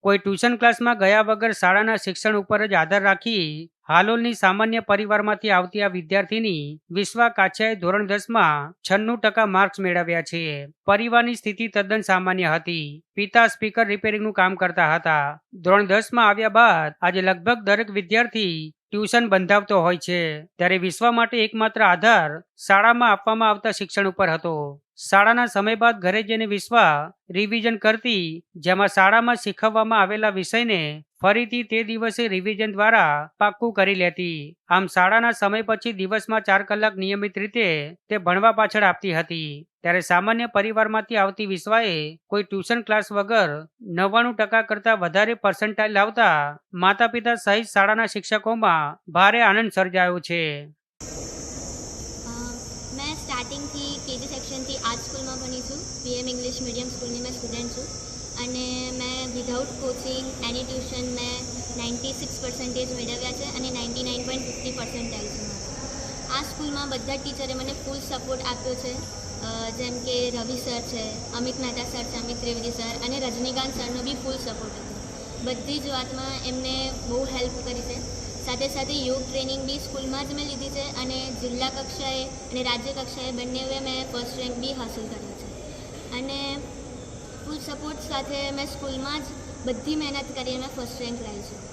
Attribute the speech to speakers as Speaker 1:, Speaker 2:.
Speaker 1: કોઈ ટ્યુશન ક્લાસમાં ગયા વગર શાળાના શિક્ષણ ઉપર જ આધાર રાખી હાલોલની સામાન્ય પરિવારમાંથી આવતી આ વિદ્યાર્થીની વિશ્વા કાછિયાએ ધોરણ 10માં 96% માર્ક્સ મેળવ્યા છે. પરિવારની સ્થિતિ તદ્દન સામાન્ય હતી. પિતા સ્પીકર રિપેરિંગનું કામ કરતા હતા. ધોરણ 10માં આવ્યા બાદ આજે લગભગ દરેક વિદ્યાર્થી ટ્યુશન બંધાવતો હોય છે, ત્યારે વિશ્વા માટે એકમાત્ર આધાર શાળામાં આપવામાં આવતા શિક્ષણ ઉપર હતો. શાળાના સમય બાદ ઘરે જઈને વિશ્વા રિવિઝન કરતી, જેમાં શાળામાં શીખવવામાં આવેલા વિષયને ફરીથી તે દિવસે રિવિઝન દ્વારા પાક્કું કરી લેતી. આમ શાળાના સમય પછી દિવસમાં 4 કલાક નિયમિત રીતે તે ભણવા પાછળ આપતી હતી. ત્યારે સામાન્ય પરિવારમાંથી આવતી વિશ્વાએ કોઈ ટ્યુશન ક્લાસ વગર 99% કરતાં વધારે પર્સન્ટાઇલ લાવતા માતા પિતા સહિત શાળાના શિક્ષકોમાં ભારે આનંદ સર્જાયો છે.
Speaker 2: मैं स्टार्टिंग थी केजी सेक्शन थी आज स्कूल में भणी छूँ. पीएम इंग्लिश मीडियम स्कूल में स्टूडेंट छूँ અને મેં વિધાઉટ કોચિંગ એની ટ્યુશન મેં 96% મેળવ્યા છે અને 99.50% છે મારા. આ સ્કૂલમાં બધા ટીચરે મને ફૂલ સપોર્ટ આપ્યો છે, જેમ કે રવિ સર છે, અમિત મહેતા સર છે, અમિત ત્રિવેદી સર અને રજનીકાંત સરનો બી ફૂલ સપોર્ટ હતો. બધી જ વાતમાં એમને બહુ હેલ્પ કરી છે. સાથે સાથે યોગ ટ્રેનિંગ બી સ્કૂલમાં જ મેં લીધી છે અને જિલ્લા કક્ષાએ અને રાજ્ય કક્ષાએ બંનેએ મેં ફર્સ્ટ રેન્ક બી હાંસલ કર્યો છે. અને ફૂલ સપોર્ટ સાથે મેં સ્કૂલમાં જ બધી મહેનત કરીને મેં ફર્સ્ટ રેન્ક લાવી છું.